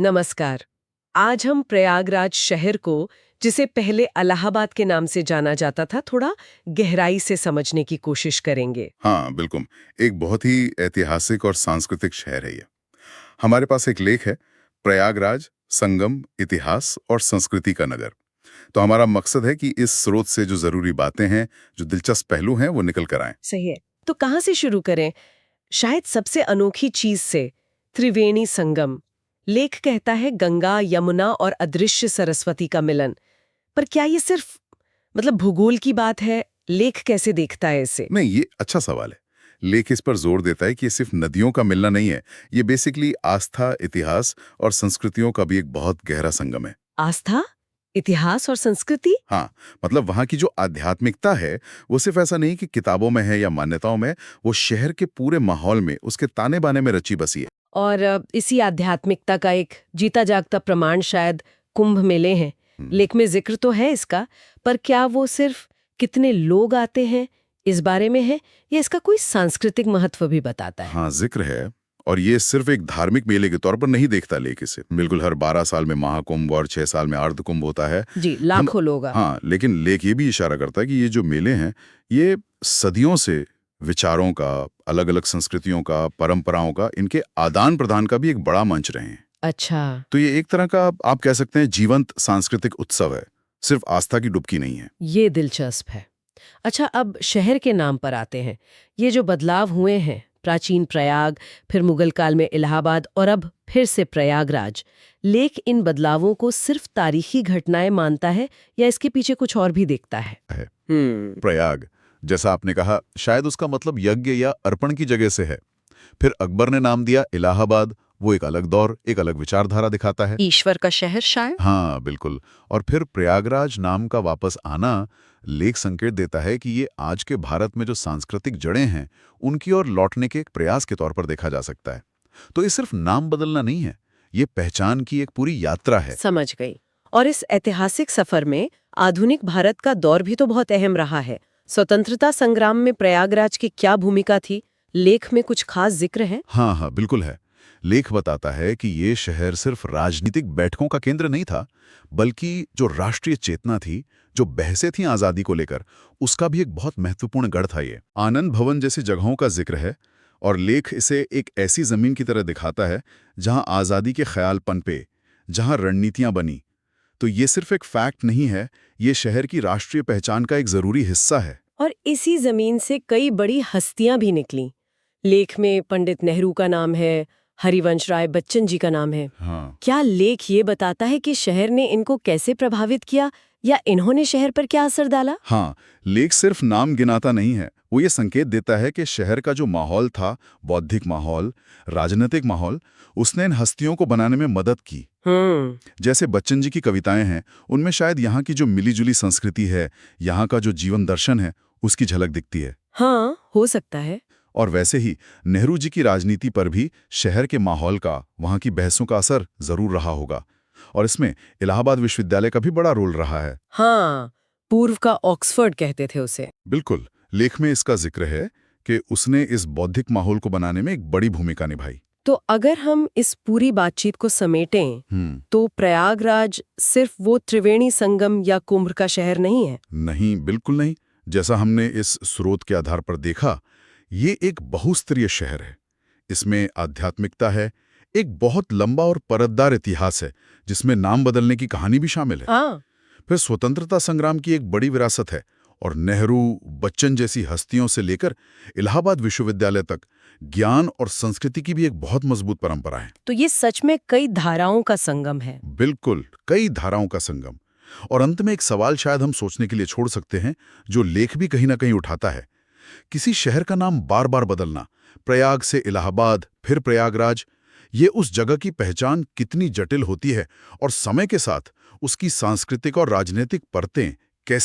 नमस्कार। आज हम प्रयागराज शहर को, जिसे पहले इलाहाबाद के नाम से जाना जाता था, थोड़ा गहराई से समझने की कोशिश करेंगे। हाँ, बिल्कुल। एक बहुत ही ऐतिहासिक और सांस्कृतिक शहर है ये। हमारे पास एक लेख है, प्रयागराज, संगम, इतिहास और संस्कृति का नगर। तो हमारा मकसद है कि इस स्रोत से जो ज़रूरी बातें हैं, जो दिलचस्प पहलू हैं, वो निकल कर आएँ। सही है। तो कहाँ से शुरू करें? शायद सबसे अनोखी चीज से, त्रिवेणी संगम। लेख कहता है गंगा, यमुना और अदृश्य सरस्वती का मिलन। पर क्या ये सिर्फ भूगोल की बात है? लेख कैसे देखता है इसे? नहीं, ये अच्छा सवाल है। लेख इस पर जोर देता है कि ये सिर्फ नदियों का मिलना नहीं है, ये बेसिकली आस्था, इतिहास और संस्कृतियों का भी एक बहुत गहरा संगम है। आस्था, इतिहास और संस्कृति? हाँ, मतलब वहाँ की जो आध्यात्मिकता है, वो सिर्फ ऐसा नहीं कि किताबों में है या मान्यताओं में, वो शहर के पूरे माहौल में, उसके ताने-बाने में रची बसी है। और इसी आध्यात्मिकता का एक जीता जागता प्रमाण शायद कुंभ मेले हैं। हम्म। लेख में जिक्र तो है इसका, पर क्या वो सिर्फ कितने लोग आते हैं इस बारे में है, या इसका कोई सांस्कृतिक महत्व भी बताता है? हाँ, जिक्र है। और ये सिर्फ एक धार्मिक मेले के तौर पर नहीं देखता लेख इसे। बिल्कुल, हर 12 साल में महाकुंभ और 6 साल में अर्धकुंभ होता है। जी, हम लाखों लोग हाँ, लेकिन लेख ये भी इशारा करता है कि ये जो मेले हैं, ये सदियों से विचारों का, अलग-अलग संस्कृतियों का, परंपराओं का, इनके आदान-प्रदान का भी एक बड़ा मंच रहे हैं। अच्छा। तो ये एक तरह का आप कह सकते हैं जीवंत सांस्कृतिक उत्सव है, सिर्फ आस्था की डुबकी नहीं है। ये दिलचस्प है। अच्छा, अब शहर के नाम पर आते हैं। ये जो बदलाव हुए हैं, प्राचीन प्रयाग, फिर मुगल काल में इलाहाबाद और अब फिर से प्रयागराज, लेख इन बदलावों को सिर्फ तारीखी घटनाएं मानता है या इसके पीछे कुछ और भी देखता है? है। प्रयाग, जैसा आपने कहा, शायद उसका मतलब यज्ञ या अर्पण की जगह से है। फिर अकबर ने नाम दिया इलाहाबाद, वो एक अलग दौर, एक अलग विचारधारा दिखाता है। ईश्वर का शहर शायद। हाँ, बिल्कुल। और फिर प्रयागराज नाम का वापस आना लेख संकेत देता है कि ये आज के भारत में जो सांस्कृतिक जड़ें हैं, उनकी ओर लौटने के एक प्रयास के तौर पर देखा जा सकता है। तो ये सिर्फ नाम बदलना नहीं है, ये पहचान की एक पूरी यात्रा है। समझ गई। और इस ऐतिहासिक सफर में आधुनिक भारत का दौर भी तो बहुत अहम रहा है। स्वतंत्रता संग्राम में प्रयागराज की क्या भूमिका थी? लेख में कुछ खास जिक्र है? हाँ हाँ, बिल्कुल है। लेख बताता है कि ये शहर सिर्फ राजनीतिक बैठकों का केंद्र नहीं था, बल्कि जो राष्ट्रीय चेतना थी, जो बहसें थीं आज़ादी को लेकर, उसका भी एक बहुत महत्वपूर्ण गढ़ था ये। आनंद भवन जैसी जगहों का जिक्र है, और लेख इसे एक ऐसी जमीन की तरह दिखाता है, जहां आज़ादी के ख्याल पनपे, जहां रणनीतियां बनी। तो ये सिर्फ एक फैक्ट नहीं है, ये शहर की राष्ट्रीय पहचान का एक ज़रूरी हिस्सा है। और इसी जमीन से कई बड़ी हस्तियां भी निकली। लेख में पंडित नेहरू का नाम है, हरिवंश राय बच्चन जी का नाम है। हाँ। क्या लेख ये बताता है कि शहर ने इनको कैसे प्रभावित किया, या इन्होंने शहर पर क्या असर डाला? हाँ, लेख सिर्फ नाम गिनाता नहीं है, वो ये संकेत देता है कि शहर का जो माहौल था, बौद्धिक माहौल, राजनीतिक माहौल, उसने इन हस्तियों को बनाने में मदद की। जैसे बच्चन जी की कविताएं हैं, उनमें शायद यहाँ की जो मिलीजुली संस्कृति है, यहाँ का जो जीवन दर्शन है, उसकी झलक दिखती है। हाँ, हो सकता है। और वैसे ही नेहरू जी की राजनीति पर भी शहर के माहौल का, वहाँ की बहसों का असर जरूर रहा होगा। और इसमें इलाहाबाद विश्वविद्यालय का भी बड़ा रोल रहा है। हाँ, पूर्व का ऑक्सफोर्ड कहते थे उसे। बिल्कुल, लेख में इसका जिक्र है कि उसने इस बौद्धिक माहौल को बनाने में एक बड़ी भूमिका निभाई। तो अगर हम इस पूरी बातचीत को समेटें, तो प्रयागराज सिर्फ वो त्रिवेणी संगम या कुंभ का शहर नहीं है। नहीं, बिल्कुल नहीं। जैसा हमने इस स्रोत के आधार पर देखा, ये एक बहुस्तरीय शहर है। इसमें आध्यात्मिकता है, एक बहुत लंबा और परतदार इतिहास है, जिसमें नाम बदलने की कहानी भी शामिल है। हाँ। फिर स्वतंत्रता संग्राम की एक बड़ी विरासत है, और नेहरू, बच्चन जैसी हस्तियों से लेकर इलाहाबाद विश्वविद्यालय तक ज्ञान और संस्कृति की भी एक बहुत मजबूत परंपरा है। तो ये सच में कई धाराओं का संगम है। बिल्कुल, कई धाराओं का संगम। और अंत में एक सवाल शायद हम सोचने के लिए छोड़ सकते हैं, जो लेख भी कहीं ना कहीं उठाता है। किसी शहर का नाम बार बार बदलना, प्रयाग से इलाहाबाद, फिर प्रयागराज, ये उस जगह की पहचान कितनी जटिल होती है, और समय के साथ उसकी सांस्कृतिक और राजनीतिक परतें कैसे